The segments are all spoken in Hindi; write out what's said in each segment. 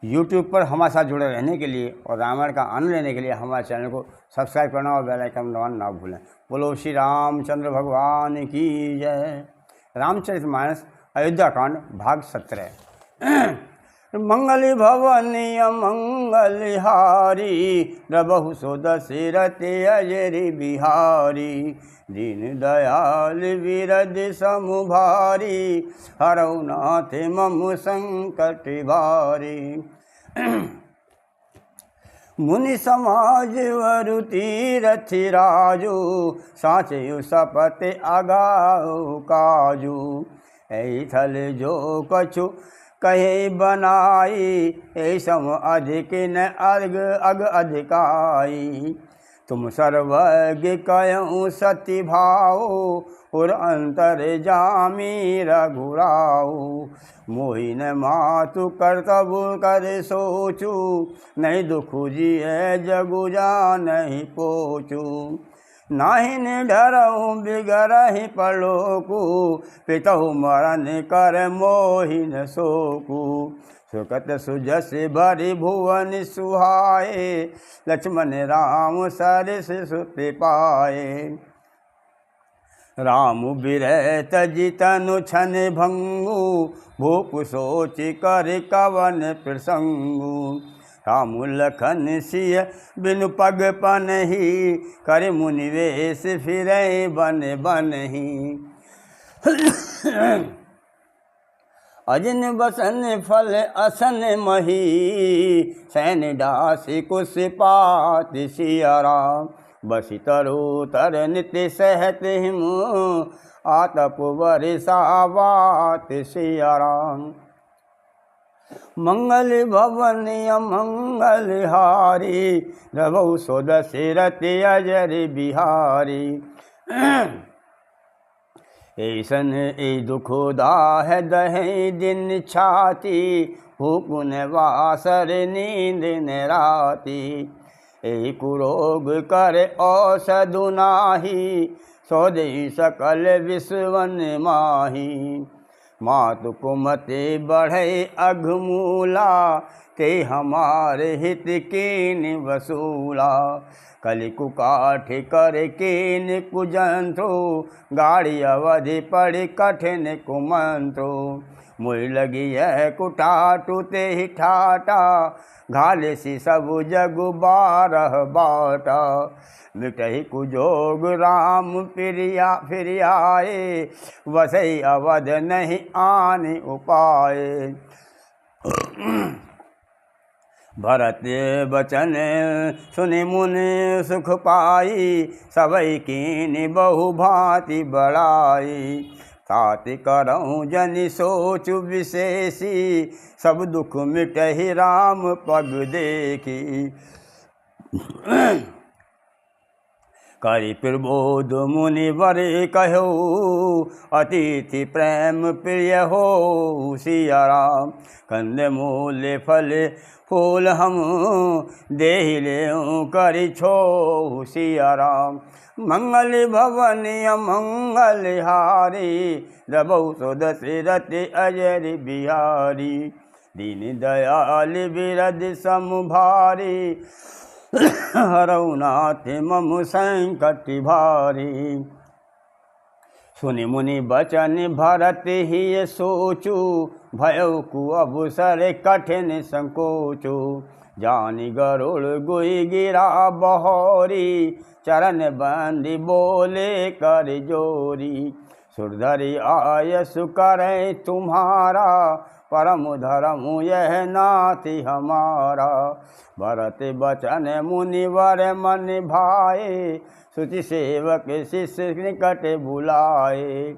यूट्यूब पर हमारे साथ जुड़े रहने के लिए और रामायण का आनंद लेने के लिए हमारे चैनल को सब्सक्राइब करना और बेल आइकन दबाना ना भूलें। बोलो श्री रामचंद्र भगवान की जय। रामचरितमानस अयोध्या कांड भाग 17। मंगल भवनीय मंगलहारी रबहु सो दशरथ अजरि बिहारी। दीन दयाल विरद समुभारी हरौ नाथ मम संकट भारी। मुनि समाज वरु तीरथ राजू साचयु सपत अगाऊ काजू। ऐथल जो कछु कहे बनाई ऐसम अधिक न अग अधिकाई। तुम सर्वज्ञ कयऊँ सति भाओ और अंतर जामी रघुराऊ। मोहि न मातु कर्तव्य कर सोचू नहीं दुख जिय जगु नहीं पोचू। नाहि निडरऊँ बिगरहि पलोकू पितहु मरण कर मोहि न सोकू। सुकत सुजस भरि भुवन सुहाए लक्ष्मण राम सरिस सुत पाए। राम बिरह तजि तनु छन भंगु भूप सोच कर कवन प्रसंगु। राम लखन सिय बिनु पग पनहि कर मुनि वेश फिरै बन बनहि। अजिन बसन फल असन मही सैन दास कुश पात सिया राम। बसि तरोतर नित्य सहत हिम आतप वर्षावात सिया राम। मंगल भवनीय मंगलहारी रबहु सो दशरथ अजरि बिहारी। ऐसन ए दुख दाह दहे दिन छाती हुकुन वासर नींद न राती। ए कुरोग कर औषधु नाही सौदई सकल विश्वन माही। मातु कुमति बढ़े अघमूला ते हमारे हित कीन वसूला। कलि कुकाठ कर कीन कुजंत्रो गाड़ी अवधि पड़ कठिन कुमंत्रो। मुई लगी यह कुटाटु ते ही ठाटा घाले सी सब जगु 12 बाटा। मिटहि कुजोग राम फिरियाए वसई अवध नहीं आने उपाय। भरत बचन सुनि मुनि सुख पाई सबई कीनि बहु भांति बड़ाई। ताति करऊँ जनि सोचु विशेषी सब दुख मिटहि राम पग देखी। करि प्रबोध मुनि बरे कहो अतिथि प्रेम प्रिय हो सिया राम। कंद मूल फल फूल हम देहि लेऊँ करि छो सिया राम। मंगल भवनीय मंगलहारी रबहु सो दशरथ अजरि बिहारी। दीन दयाल विरद समुभारी हरौ नाथ मम संकट भारी। सुनि मुनि बचन भरत ही सोचू भयउ कुअवसर कठिन संकोचू। जानि गरुड़ गुई गिरा बहोरी चरण बंदी बोले कर जोरी। सुरधरि आयसु करें तुम्हारा परम धर्म यह नाथि हमारा। भरत बचन मुनिवर मन भाए सुचि सेवक शिष्य निकट बुलाए।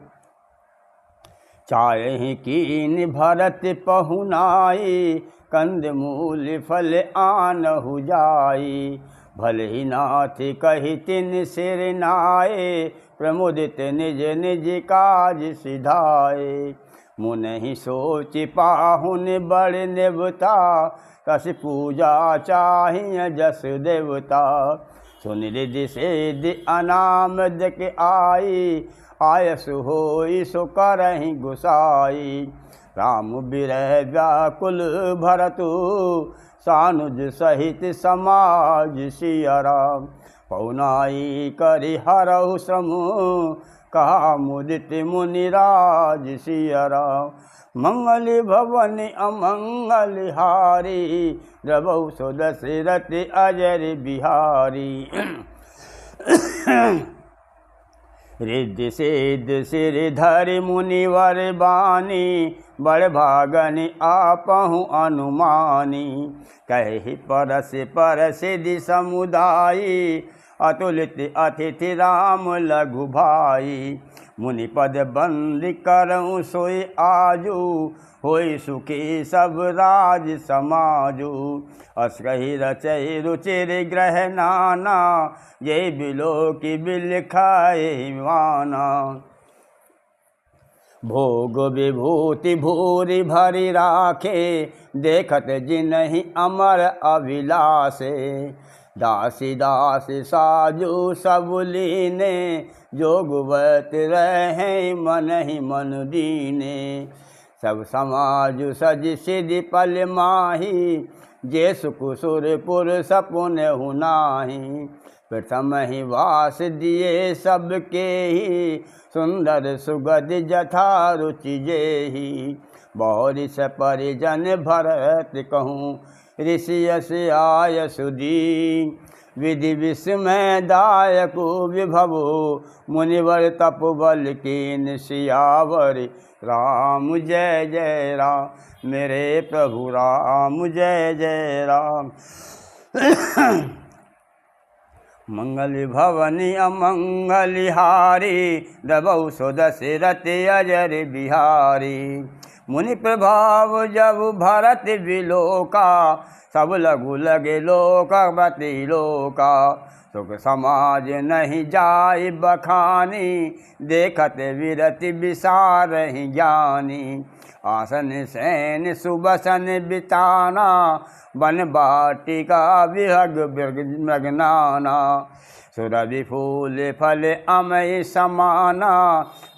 चाहे कीन भरत पहुनाई कंद मूल फल आनहु जाई। भले ही नाथ कही तिन सिर नाए प्रमुदित निज निज काज सिधाए। मुनि सोच पाहुन बड़ नेवता कस पूजा चाहिए जस देवता। सुन रिधि सिद्धि अनामद के आई आयस होई सो करहि गुसाई। राम बिरह व्याकुल भरतु सानुज सहित समाज सिया राम। पौनाई करि हरहु श्रम कहा मुदित मुनिराज सिया राम। मंगल भवन अमंगल हारी रबौ सो दशरथ अजर बिहारी। रिद्धि सिद्ध सिर धरि मुनिवर बानी बड़ भागनि आपहु अनुमानी। कहि परस परसिद्धि समुदायी अतुलित अतिथि राम लघु भाई। मुनि पद बंद करऊँ सोई आजू होई सुखी सब राज समाजू। अस कही रचय रुचिर ग्रह नाना ये बिलो की बिल खाए माना। भोग विभूति भूरि भरी राखे देखत जिनहि अमर अभिलाषे। दासी दासी साजू सब लीने जोगवत रहे मन ही मन दीने। सब समाज सज सिद्धि पल माही जे सुख सुरपुर सपुन हुनाही। प्रथम ही वास दिए सबके ही सुंदर सुगध जथा रुचि जेहि। बहुरिस परिजन भरत कहूँ ऋषि यस आय सुधी। विधि विस्मय दायक विभवो मुनिवर तपोबल कीन सियावर। राम जय जय राम मेरे प्रभु राम जय जय राम। मंगल भवनि अमंगल हारी रबौ सो दशरथ अजर बिहारी। मुनि प्रभाव जब भरत विलोका सब लघु लगे लोकपति लोका। सुख समाज नहीं जाय बखानी देखत विरति विसारहि ज्ञानी। आसन सैन सुबसन बिताना बन बाटिका विहग मृगनाना। सुरभि फूल फल अमय समाना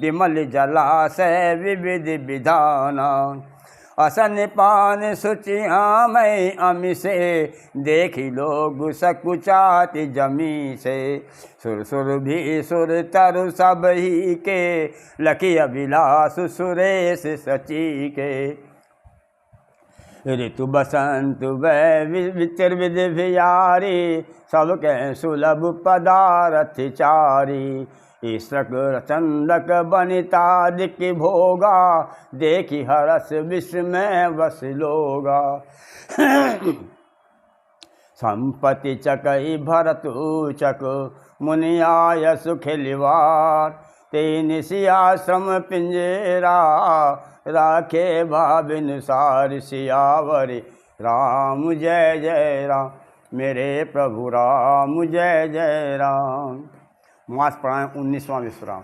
विमल जलाशय विविध विधाना। असन पान शुचियामय अमिसे देखी लोग सकुचाति जमी से। सुर सुर भी सुर तरु सब ही के लखी अभिलाष सुरेश सची के। ऋतु बसंत वै विचिर विधि भियारी सबके सुलभ पदारथ चारी। ईश्रक चंदक बनितादिक भोगा देखी हरस विस्मय बस लोगा। संपत्ति चकई भरतु चक मुनियाय सुखिलवार। तेन सियाश्रम पिंजरा राखे भाविनुसार सियावर। राम जय जय राम मेरे प्रभु राम जय जय राम। मास प्राणायाम 19वां विश्राम।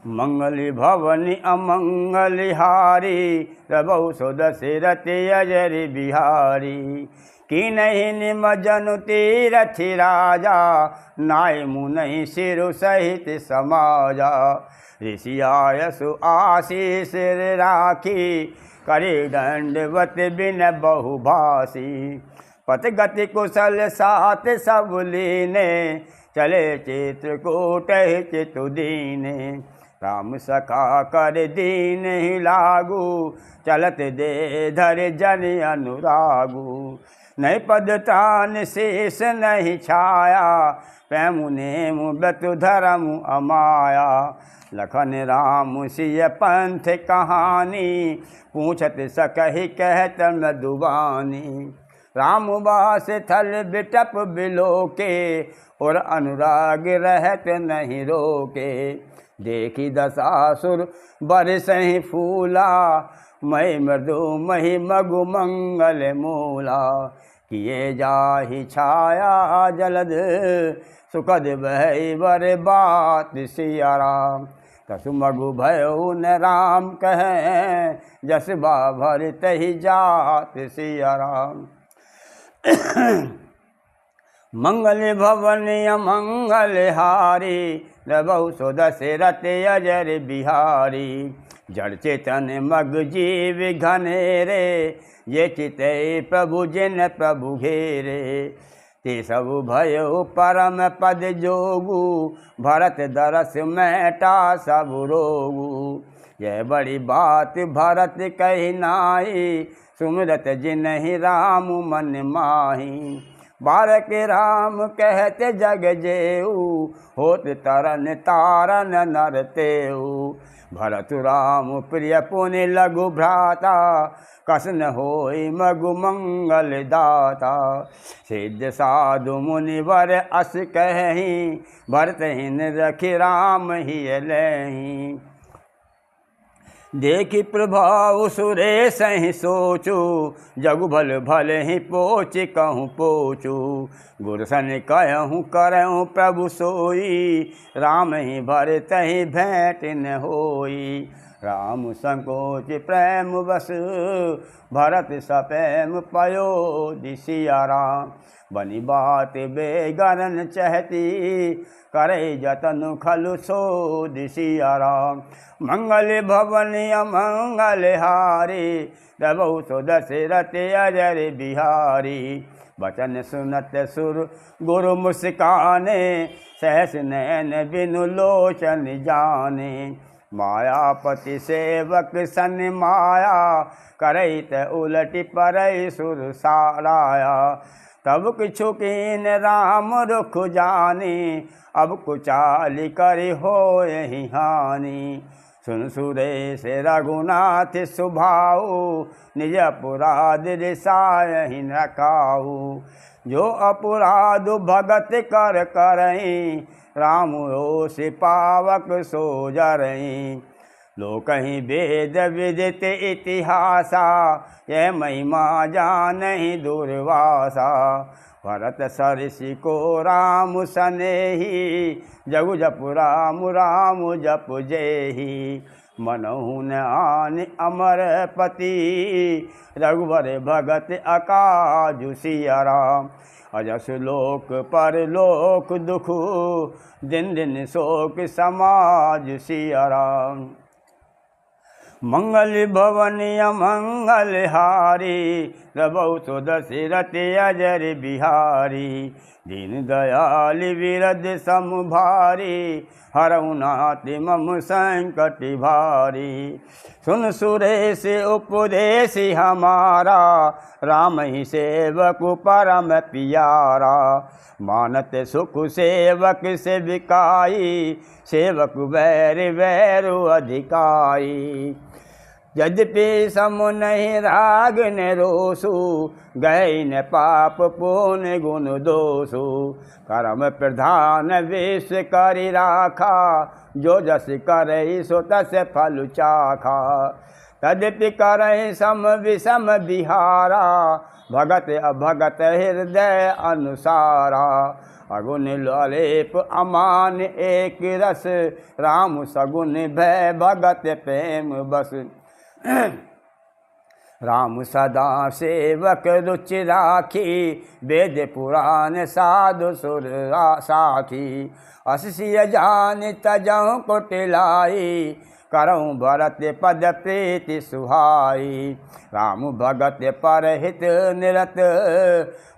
मंगल भवनि अमंगल हारी रबौ सो दशरथ अजर बिहारी। की नहीं निम जनु तीरथ राजा नाय मुनि सिरु सहित समाजा। ऋषि आयसु आशीष राखी करे दंडवत बिन बहुभाषी। पथ गति कुशल साथ सब लीने चले चित्रकूट चितु दीने। राम सखा कर दीन ही लागू चलत दे धर जन अनुरागू। नहीं पद तान शेष नहीं छाया पैमुने मुबतु धर्म अमाया। लखन राम सिय पंथ कहानी पूछत सकहि कहत मधुबानी। राम बास थल बिटप बिलोके और अनुराग रहत नहीं रोके। देखी दशासुर बरसहि फूला मई मृदु मही मगु मंगल मूला। किए जाहि छाया जलद सुखद भय वर बात सिया राम। कसु मगु भयो न राम कहें जस बाभर तहि जात सिया राम। मंगल भवन अमंगल हारी रबौ सो दशरथ अजर बिहारी। जड़ चेतन मग जीव घनेरे, ये चिते प्रभु जिन प्रभु घेरे। ते सब भयो परम पद जोगु, भरत दरस मैटा सब रोगु। यह बड़ी बात भरत कही नाई, सुमिरत जिनहि राम मन माही। बारक राम कहते जग जेऊ, होत तरन तारन नर तेऊ। भरत राम प्रिय पुनि लघु भ्राता, कसन होई मगु मंगल दाता। सिद्ध साधु मुनिवर अस कहीं, भरत हिन रखि राम ही लहीं। देखी प्रभाव सुरेश ही सोचू, जगु भल भल ही पोच कहूँ पोचू। गुरसन कहूँ करऊँ प्रभु सोई, राम ही भरत ही भेंट न होई। राम संकोच प्रेम बस, भरत सप्रेम पयो दिसिया राम। बनी बात बेगरन चहती, करे जतन खलु सो दिसिया राम। मंगल भवन अमंगल हारी, रबहु सो दशरथ अजर बिहारी। बचन सुनत सुर गुरु मुस्काने, सहस नैन बिनु लोचन जाने। मायापति सेवक सन माया, करैत उलटि परै सुर साराया। तब किछु कीन राम रुख जानी, अब कुचाली करि होयहि हानि। सुन सुरेश रघुनाथ सुभाऊ, निज अपराध रिसायहि न काऊ। जो अपराध भगत कर करहीं, राम रोष पावक सो जरहीं। लोकहि वेद विदित इतिहासा, यह महिमा जानहि दुर्वासा। भरत सरसि को राम सनेही, जगु जपु राम राम जपु जेहि। मनहु न आन अमर पति, रघुवर भगत अकाजु सिया राम। अजस लोक पर लोक दुखु, दिन दिन शोक समाज सिया राम। मंगल भवन अमंगल हारी, रबहु सो दशरथ अजर बिहारी। दीन दयाल विरद सम भारी, हरहु नाथ मम संकट भारी। सुन सुरेश उपदेश हमारा, राम ही सेवक परम पियारा। मानत सुख सेवक से बिकाई, सेवक बैर वैरु अधिकाई। यद्यपि सम नहीं राग न रोसु, गए न पाप पुण्य गुण दोषु। कर्म प्रधान विष करि राखा, जो जस करई सो तस फल चाखा। तद्यपि करहि सम विषम बिहारा, भगत अभगत हृदय अनुसारा। अगुन ललेप अमान एक रस, राम सगुन भय भगत प्रेम बस। राम सदा सेवक रुचि राखी, वेद पुराण साधु सुर साखी। असिय जान तजहु कुटिलाई, करऊँ भरत पद प्रीति सुहाई। राम भगत परहित निरत,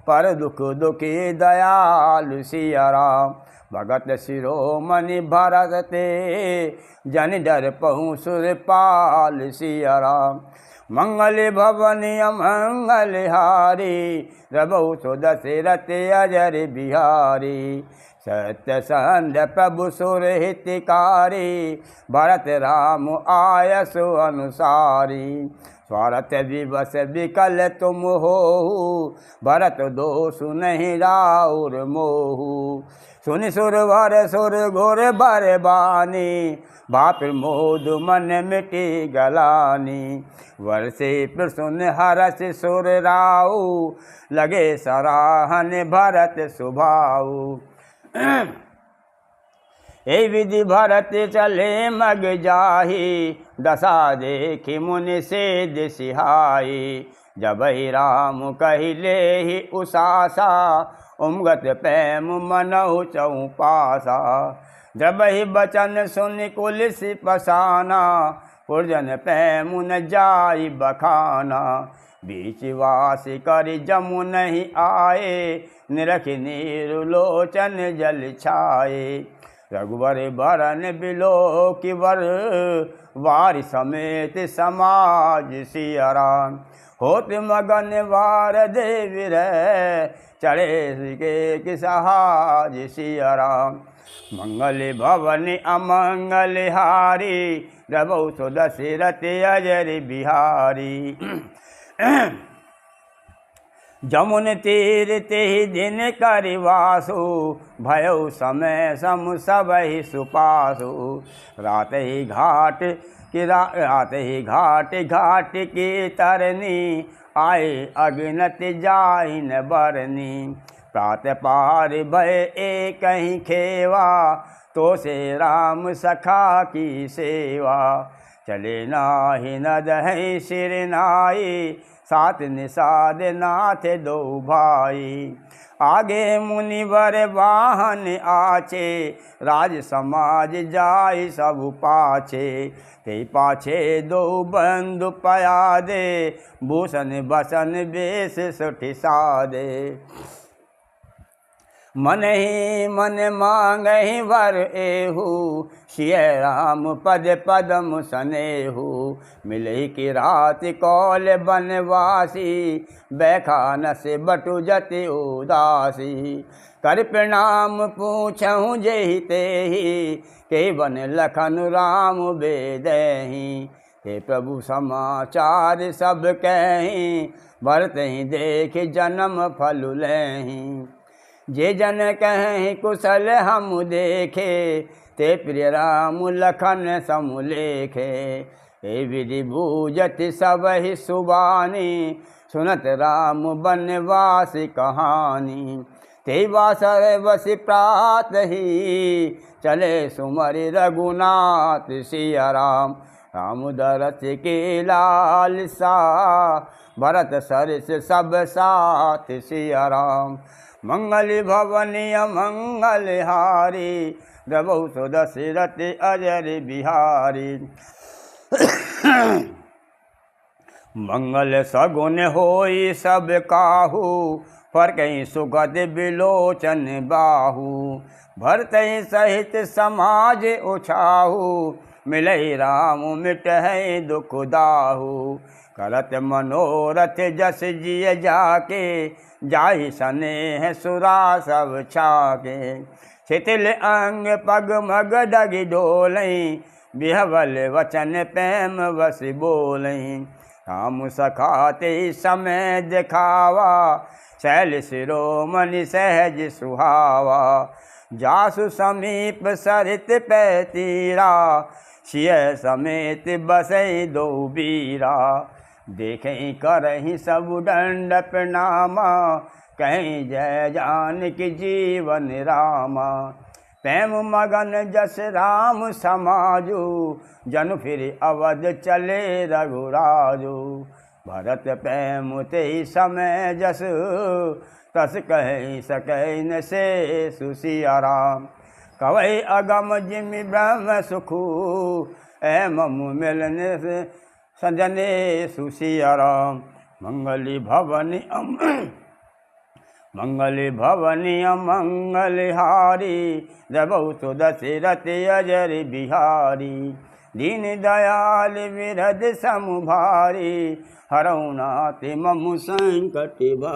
पर दुख दुखी दयालु सिया राम। भगत शिरोमणि भरत ते, जन डर पहुँ सुरपाल सिया राम। मंगल भवन अमंगल हारी, रबहु सो दशरथ अजर बिहारी। सत्य संध प्रभु सुर हितकारी, भरत राम आयसु अनुसारी। स्वार्थ विवश विकल तुम होहु, भरत दोषु नहीं राउर मोहु। सुनि सुरवर सुर घोर बर बानी, भापिर मोद मन मिटी गलानी। वर्षे प्रसुन हरस सुर राऊ, लगे सराहन भरत सुभाऊ। ए विधि भरत चले मग जाही, दशा देखि मुनि सेध सिहाई। जब ही राम कहिले ही उसासा, उमगत प्रेम मनहु चौपासा। जब ही बचन सुनि कुलिस पसाना, पुरजन पैमुन जाई बखाना, बीच वास कर जमु नहीं आए, निरख नीरलोचन जल छाए। रघुवर बरन बिलो की वर, वारि समेत समाज सिया राम। होत मगन वार देव रे, चढ़े के सहाज सिया राम। मंगल भवन अमंगल हारी, रबौ सो दशरथ अजर बिहारी। जमुन तीर तेहि दिन करिवासु, भयो समय सम सबहि सुपासु। रात ही घाट की तरनी, आए अगनत जाहि न बरनी। प्रात पार भय एक ही खेवा, तो से राम सखा की सेवा। चले नाहि नदहि सिर नाई, सात निषाद नाथ दो भाई। आगे मुनिवर वाहन आचे, राज समाज जाय सब पाछे। ते पाछे दो बंधु पयादे, भूषण बसन बेश सुठि सादे। मन ही मन मांगहि वर एहू, सिय राम पद पदम सनेहू। मिलहि की रात कौल बनवासी, बैखान से बटु जति उदासी। कर प्रणाम पूछहु जेहि तेहि, के बन लखन राम बेदहि। हे प्रभु समाचार सब कहि, भरत ही देख जन्म फल लहि। जे जन कहें कुशल हम देखे, ते प्रिय राम लखन समुलेखे। हे विधि बूझत सब ही सुबानी, सुनत राम बनवास कहानी। ते वासर बसि प्रात ही, चले सुमरि रघुनाथ सिया राम। राम दरस के लाल सा, भरत सरस सब साथ सिया राम। मंगल भवन अमंगल हारी, रबौ सो दशरथ अजर बिहारी। मंगल सगुन होई सब काहू, फरकहि सुगत बिलोचन बाहू। भरतहि सहित समाज उछाहू, मिलहि राम मिटहि दुख दाहू। करत मनोरथ जस जिय जाके, जाहि स्नेह सुरा सब छाके। शिथिल अंग पग मग डगि डोलहि, बिहवल वचन प्रेम वस बोलहि। राम सखा ते समय दिखावा, शैल शिरोमणि सहज सुहावा। जासु समीप सरित पै तीरा, सिय समेत बसै दो बीरा। देखें करहीं सब दंड प्रणामा, कहीं जय जानकी जीवन रामा। प्रेम मगन जस राम समाजू, जनु फिर अवध चले रघुराजू। भरत प्रेम ते समय जस, तस कह सकै न से सिया राम। कवै अगम जिमि ब्रह्म सुखू, ए ममु मिलने से सजने सुसिया राम। मंगल भवनि अमंगल हारी, रबौ सो दशरथ अजर बिहारी। दीन दयाल विरध सम भारी, हरौ नाथ मम संकट भारी।